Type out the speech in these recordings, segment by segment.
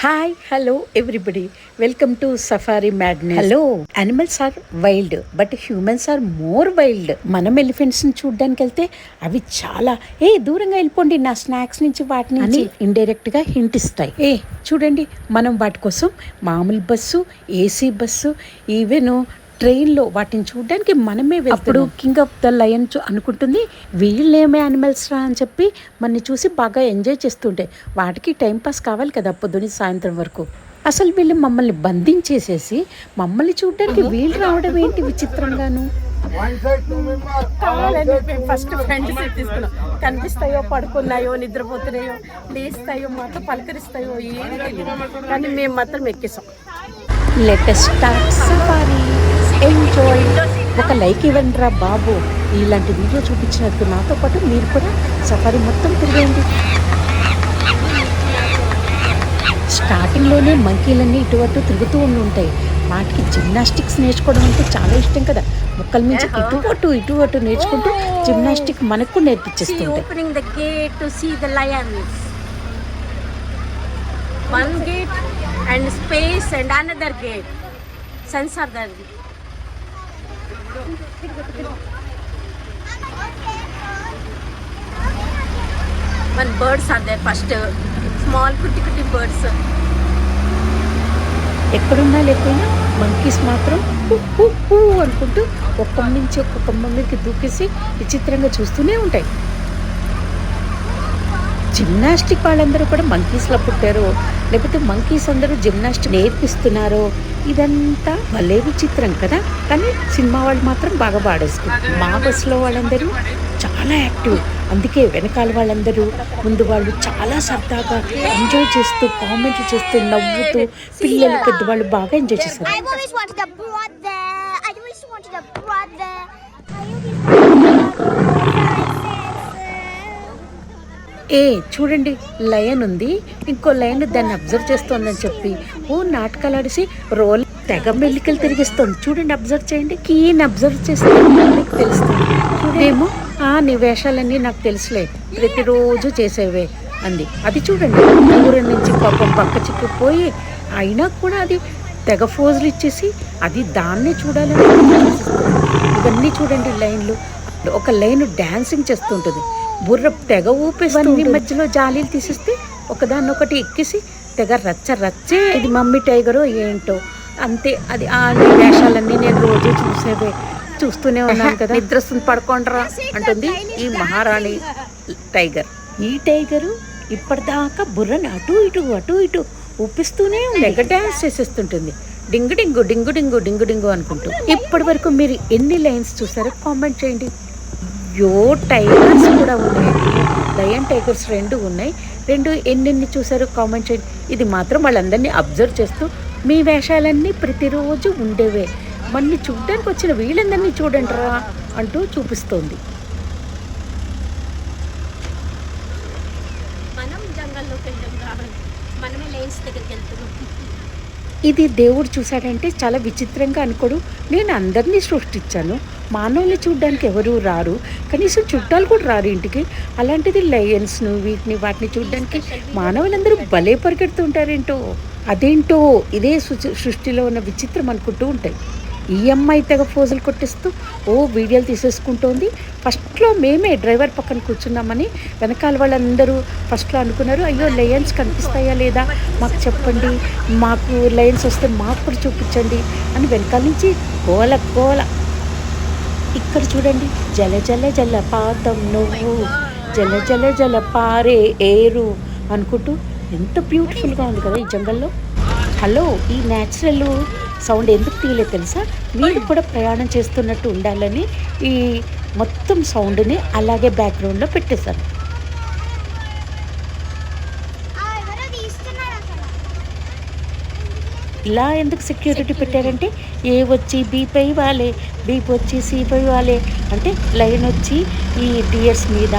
Hi hello everybody welcome to Safari Madness. Hello, animals are wild but humans are more wild. మనం ఎలిఫెంట్స్ని చూడడానికి వెళ్తే అవి చాలా దూరంగా వెళ్ళిపోండి నా స్నాక్స్ నుంచి వాటి నుంచి ఇండైరెక్ట్గా హింట్ ఇస్తాయి. చూడండి, మనం వాటి కోసం మామూలు బస్సు, ఏసీ బస్సు, ఈవెన్ ట్రైన్లో వాటిని చూడడానికి మనమే అప్పుడు కింగ్ ఆఫ్ ద లయన్ అనుకుంటుంది వీళ్ళేమే యానిమల్స్ రా అని చెప్పి మనని చూసి బాగా ఎంజాయ్ చేస్తుంటే వాటికి టైంపాస్ కావాలి కదా పొద్దున సాయంత్రం వరకు. అసలు వీళ్ళు మమ్మల్ని బంధించేసేసి మమ్మల్ని చూడడానికి వీళ్ళు రావడం ఏంటి విచిత్రంగాను. మేము ఫస్ట్ ఫ్రెండ్ సీట్ తీసుకున్నాం. కనిపిస్తాయో, పడుకున్నాయో, నిద్రపోతున్నాయో, లేస్తాయో, మాతో పలకరిస్తాయో ఏది తెలియదు, కానీ మేము మాత్రం ఎక్కేసాం. Latest start safari, enjoy. ఒక లైక్ ఇవ్వండి రా బాబు. ఇలాంటి వీడియో చూపించినట్టు నాతో పాటు మీరు కూడా సఫారీ మొత్తం తిరిగేయండి. స్టార్టింగ్లోనే మంకీలన్నీ ఇటు తిరుగుతూ ఉంటాయి. వాటికి జిమ్నాస్టిక్స్ నేర్చుకోవడం అంటే చాలా ఇష్టం కదా. మొక్కల నుంచి ఇటు అటు నేర్చుకుంటూ జిమ్నాస్టిక్ మనకు నేర్పించేస్తుంటాయి. One gate and space and another gate. Sensor there. One birds are there first. Small cutie birds. ఎక్కడున్నా లేకపోయినా మంకీస్ మాత్రం అనుకుంటూ ఒక కొమ్మ నుంచి ఒక కొమ్మ మీదకి దూకేసి విచిత్రంగా చూస్తూనే ఉంటాయి. జిమ్నాస్టిక్ వాళ్ళందరూ కూడా మంకీస్లో పుట్టారో లేకపోతే మంకీస్ అందరూ జిమ్నాస్టిక్ నేర్పిస్తున్నారో ఇదంతా భలే విచిత్రం కదా. కానీ సినిమా వాళ్ళు మాత్రం బాగా పాడేసుకుంటారు. మా బస్సులో వాళ్ళందరూ చాలా యాక్టివ్, అందుకే వెనకాల వాళ్ళందరూ ముందు వాళ్ళు చాలా సరదాగా ఎంజాయ్ చేస్తూ కామెంట్లు చేస్తూ నవ్వుతూ పిల్లలు పెద్దవాళ్ళు బాగా ఎంజాయ్ చేస్తారు. చూడండి, లయన్ ఉంది, ఇంకో లయన్ దాన్ని అబ్జర్వ్ చేస్తోందని చెప్పి నాటకాలు ఆడిసి రోల్ తెగ మెల్లికలు తిరిగిస్తుంది. చూడండి, అబ్జర్వ్ చేయండి. కీని అబ్జర్వ్ చేస్తే మీకు తెలుస్తుంది. చూడేమో నీ వేషాలన్నీ నాకు తెలుసులే, ప్రతిరోజు చేసేవే అంది. అది చూడండి, దూరం నుంచి పాపం పక్క చిక్కిపోయి అయినా కూడా అది తెగ ఫోజులు ఇచ్చేసి అది దాన్నే చూడాలని ఇవన్నీ చూడండి లైన్లు. ఒక లైన్ డాన్సింగ్ చేస్తుంటుంది, బుర్ర తెగ ఊపేస్తుంది. మధ్యలో జాలీలు తీసేస్తే ఒకదాన్నొకటి ఎక్కేసి తెగ రచ్చే. ఇది మమ్మీ టైగరో ఏంటో అంతే. అది ఆ వేషాలన్నీ నేను రోజు చూస్తూనే ఉన్నాను కదా. నిద్రస్తుంది, పడుకోండ్రా అంటుంది ఈ మహారాణి టైగర్. ఈ టైగరు ఇప్పటిదాకా బుర్రని అటు ఇటు ఊపిస్తూనే తెగ డ్యాన్స్ చేసేస్తుంటుంది. డింగు డింగు డింగు డింగు డింగు డింగు అనుకుంటూ. ఇప్పటి వరకు మీరు ఎన్ని లైన్స్ చూసారో కామెంట్ చేయండి. టైగర్స్ కూడా ఉన్నాయండి, లయన్ టైగర్స్ 2 ఉన్నాయి. 2 ఎన్ని చూసారో కామెంట్ చేయండి. ఇది మాత్రం వాళ్ళందరినీ అబ్జర్వ్ చేస్తూ మీ వేషాలన్నీ ప్రతిరోజు ఉండేవే, మన్ని చూడడానికి వచ్చిన వీళ్ళందరినీ చూడండి రా అంటూ చూపిస్తోంది. ఇది దేవుడు చూశాడంటే చాలా విచిత్రంగా అనుకోడు. నేను అందరినీ సృష్టించాను, మానవుల్ని చూడడానికి ఎవరు రారు, కనీసం చుట్టాలు కూడా రారు ఇంటికి. అలాంటిది లయన్స్ను వాటిని చూడడానికి మానవులందరూ భలే పరిగెడుతుంటారేంటో. అదేంటో ఇదే సృష్టిలో ఉన్న విచిత్రం అనుకుంటూ ఉంటాయి. ఈ అమ్మాయి తెగ ఫోజులు కొట్టిస్తూ వీడియోలు తీసేసుకుంటోంది. ఫస్ట్లో మేమే డ్రైవర్ పక్కన కూర్చున్నామని వెనకాల వాళ్ళందరూ ఫస్ట్లో అనుకున్నారు, అయ్యో లయన్స్ కనిపిస్తాయా లేదా మాకు చెప్పండి, మాకు లయన్స్ వస్తే మాకు కూడా చూపించండి అని వెనకాల నుంచి గోల. ఇక్కడ చూడండి, జల జల జల పాతం నువ్వు, జల జల జల పారే ఏరు అనుకుంటూ ఎంత బ్యూటిఫుల్గా ఉంది కదా ఈ జంగల్లో. హలో, ఈ న్యాచురల్ సౌండ్ ఎందుకు తీయలేదు తెలుసా? మీరు కూడా ప్రయాణం చేస్తున్నట్టు ఉండాలని ఈ మొత్తం సౌండ్ని అలాగే బ్యాక్గ్రౌండ్లో పెట్టేశాను. ఇలా ఎందుకు సెక్యూరిటీ పెట్టారంటే ఏ వచ్చి బీపై వాలే, బీప్ వచ్చి సీపై వాలే అంటే లైన్ వచ్చి ఈ డియర్స్ మీద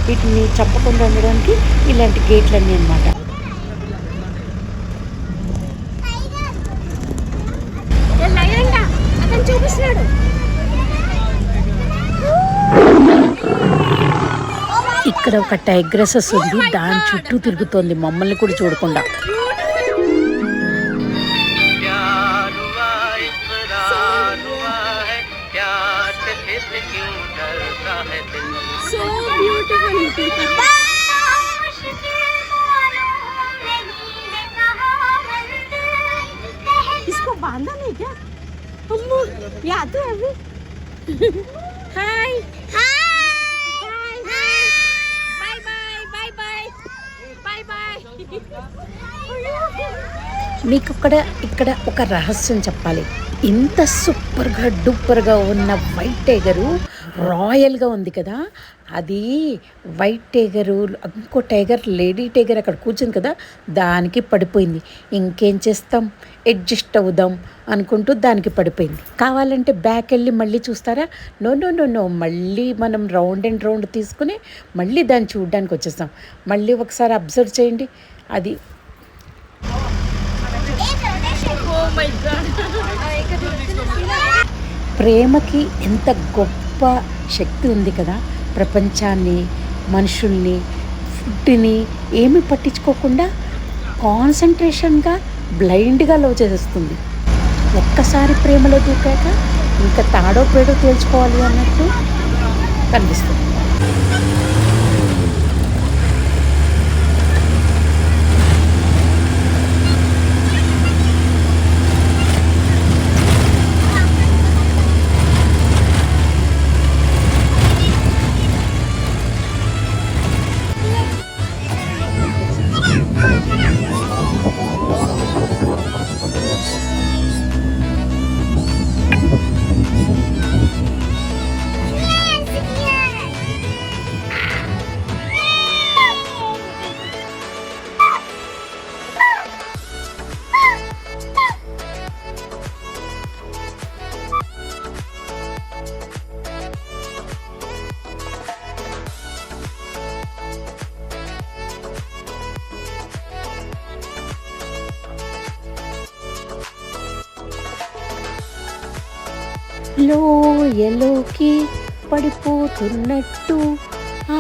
వీటిని చంపకుండా ఉండడానికి ఇలాంటి గేట్లన్నీ అన్నమాట. ఇక్కడ ఒక టైగ్రెసెస్ ఉంది, దాని చుట్టూ తిరుగుతోంది మమ్మల్ని కూడా చూడకుండా. इसको बांधा नहीं क्या? अम्मू ये आते हैं अभी. Hi hi bye bye bye bye bye మీకు ఇక్కడ ఒక రహస్యం చెప్పాలి. ఇంత సూపర్గా డూపర్గా ఉన్న వైట్ టైగరు రాయల్గా ఉంది కదా, అది వైట్ టైగరు ఇంకో టైగర్ లేడీ టైగర్ అక్కడ కూర్చుంది కదా, దానికి పడిపోయింది. ఇంకేం చేస్తాం, అడ్జస్ట్ అవుదాం అనుకుంటూ దానికి పడిపోయింది. కావాలంటే బ్యాక్ వెళ్ళి మళ్ళీ చూస్తారా? నో నో నో నో, మళ్ళీ మనం రౌండ్ అండ్ రౌండ్ తీసుకుని మళ్ళీ దాన్ని చూడడానికి వచ్చేస్తాం. మళ్ళీ ఒకసారి అబ్జర్వ్ చేయండి. అది ప్రేమకి ఎంత గొప్ప శక్తి ఉంది కదా. ప్రపంచాన్ని, మనుషుల్ని, ఫుడ్ని ఏమి పట్టించుకోకుండా కాన్సన్ట్రేషన్గా బ్లైండ్గా లవ్ చేసేస్తుంది. ఒక్కసారి ప్రేమలో దూకాక ఇంకా తాడో పేడో తేల్చుకోవాలి అన్నట్టు కనిపిస్తుంది. లోయలోకి పడిపోతున్నట్టు,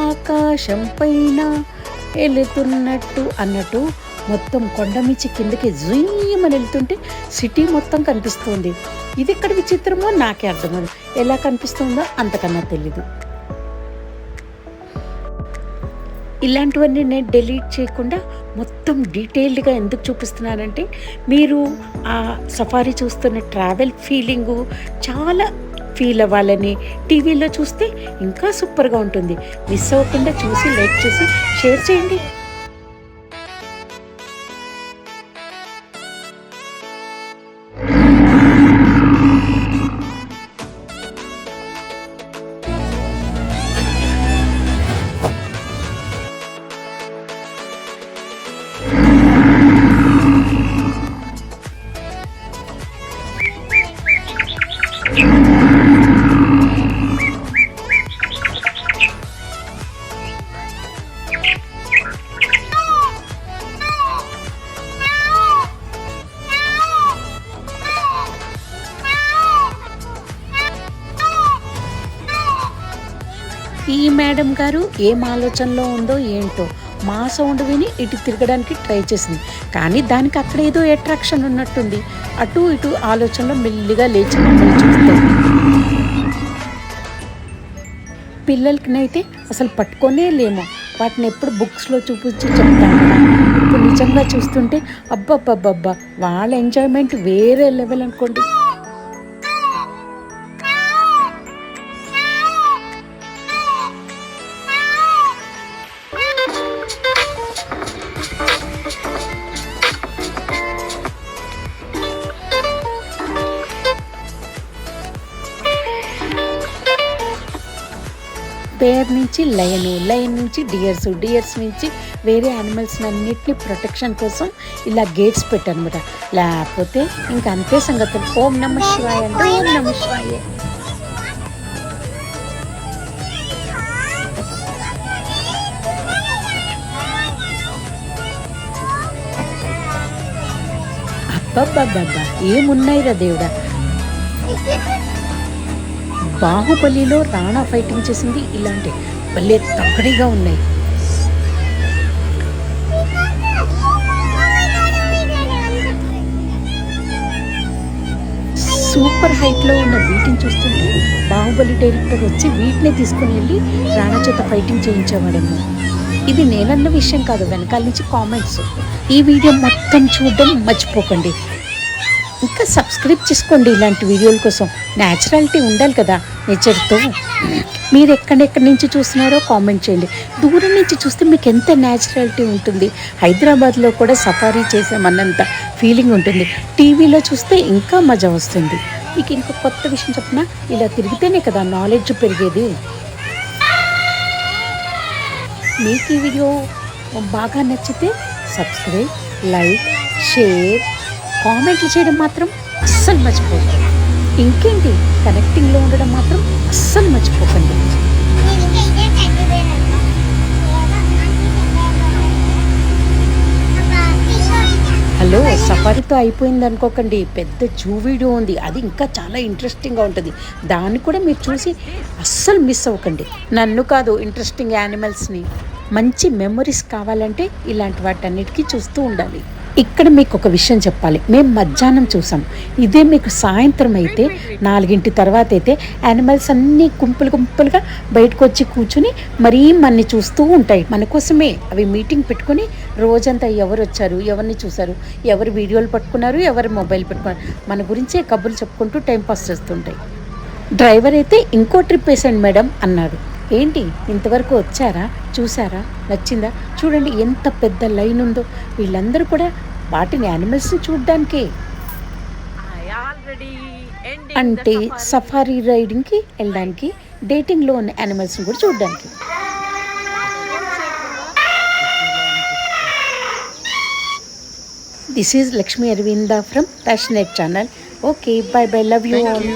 ఆకాశం పైన వెళుతున్నట్టు అన్నట్టు మొత్తం కొండమించి కిందకి జూయమని వెళ్తుంటే సిటీ మొత్తం కనిపిస్తుంది. ఇది ఎక్కడ విచిత్రమో నాకే అర్థమదు. ఎలా కనిపిస్తుందో అంతకన్నా తెలీదు. ఇలాంటివన్నీ నేను డిలీట్ చేయకుండా మొత్తం డీటెయిల్డ్గా ఎందుకు చూపిస్తున్నానంటే, మీరు ఆ సఫారీ చూస్తున్న ట్రావెల్ ఫీలింగు చాలా ఫీల్ అవ్వాలని. టీవీలో చూస్తే ఇంకా సూపర్గా ఉంటుంది. మిస్ అవ్వకుండా చూసి లైక్ చేసి షేర్ చేయండి. ఈ మేడం గారు ఏం ఆలోచనలో ఉందో ఏంటో, మా సౌండ్ విని ఇటు తిరగడానికి ట్రై చేసింది. కానీ దానికి అక్కడ ఏదో అట్రాక్షన్ ఉన్నట్టుంది. అటు ఇటు ఆలోచనలో మెల్లిగా లేచి మమ్మల్ని చూస్తుంది. పిల్లలకినైతే అసలు పట్టుకొనే లేము. వాటిని ఎప్పుడు బుక్స్లో చూపించి చెప్తాను కదా. ఇప్పుడు నిజంగా చూస్తుంటే అబ్బబ్బబ్బబ్బా, వాళ్ళ ఎంజాయ్మెంట్ వేరే లెవెల్ అనుకోండి. బేర్ నుంచి లయన్ నుంచి డియర్స్ నుంచి వేరే యానిమల్స్ అన్నిటిని ప్రొటెక్షన్ కోసం ఇలా గేట్స్ పెట్టనమాట. లేకపోతే ఇంక అంతే సంగతులు. ఓం నమ శివాయ అండి, ఓం నమ శివాయ. అబ్బబ్బబ్బబ్బా, ఏమున్నాయిరా దేవుడా. బాహుబలిలో రాణా ఫైటింగ్ చేసింది ఇలాంటి భలే తక్కడిగా ఉన్నాయి. సూపర్ హైట్లో ఉన్న వీటిని చూస్తుంటే బాహుబలి డైరెక్టర్ వచ్చి వీటినే తీసుకుని వెళ్ళి రాణా చేత ఫైటింగ్ చేయించేవాడేమో. ఇది నేనన్న విషయం కాదు, వెనకాల నుంచి కామెంట్స్. ఈ వీడియో మొత్తం చూడడం మర్చిపోకండి. ఇంకా సబ్స్క్రైబ్ చేసుకోండి ఇలాంటి వీడియోల కోసం. న్యాచురాలిటీ ఉండాలి కదా నేచర్తో. మీరు ఎక్కడెక్కడి నుంచి చూస్తున్నారో కామెంట్ చేయండి. దూరం నుంచి చూస్తే మీకు ఎంత న్యాచురాలిటీ ఉంటుంది. హైదరాబాద్లో కూడా సఫారీ చేసామన్నంత ఫీలింగ్ ఉంటుంది. టీవీలో చూస్తే ఇంకా మజా వస్తుంది. మీకు ఇంకో కొత్త విషయం చెప్పినా, ఇలా తిరిగితేనే కదా నాలెడ్జ్ పెరిగేది. మీకు ఈ వీడియో బాగా నచ్చితే సబ్స్క్రైబ్, లైక్, షేర్, కామెంట్లు చేయడం మాత్రం అస్సలు మర్చిపోకండి. ఇంకేంటి, కనెక్టింగ్లో ఉండడం మాత్రం అస్సలు మర్చిపోకండి. హలో, సఫారీతో అయిపోయింది అనుకోకండి. పెద్ద జూ వీడియో ఉంది, అది ఇంకా చాలా ఇంట్రెస్టింగ్గా ఉంటుంది. దాన్ని కూడా మీరు చూసి అస్సలు మిస్ అవ్వకండి. నన్ను కాదు, ఇంట్రెస్టింగ్ యానిమల్స్ని. మంచి మెమరీస్ కావాలంటే ఇలాంటి వాటన్నిటికీ చూస్తూ ఉండాలి. ఇక్కడ మీకు ఒక విషయం చెప్పాలి. మేము మధ్యాహ్నం చూసాం. ఇదే మీకు సాయంత్రం అయితే 4 తర్వాత అయితే యానిమల్స్ అన్నీ గుంపులుగా బయటకు వచ్చి కూర్చుని మరీ మనని చూస్తూ ఉంటాయి. మన కోసమే అవి మీటింగ్ పెట్టుకొని రోజంతా ఎవరు వచ్చారు, ఎవరిని చూశారు, ఎవరు వీడియోలు పట్టుకున్నారు, ఎవరు మొబైల్ పెట్టుకున్నారు, మన గురించే కబుర్లు చెప్పుకుంటూ టైంపాస్ చేస్తుంటాయి. డ్రైవర్ అయితే ఇంకో ట్రిప్ వేసండి మేడం అన్నాడు. ఏంటి, ఇంతవరకు వచ్చారా, చూసారా, నచ్చిందా? చూడండి ఎంత పెద్ద లైన్ ఉందో. వీళ్ళందరూ కూడా వాటిని యానిమల్స్ని చూడడానికే. అంటే సఫారీ రైడింగ్కి వెళ్ళడానికి, డేటింగ్లో ఉన్న యానిమల్స్ని కూడా చూడడానికి. This is Lakshmi Aravinda from passionate channel. Okay, by by, love you all.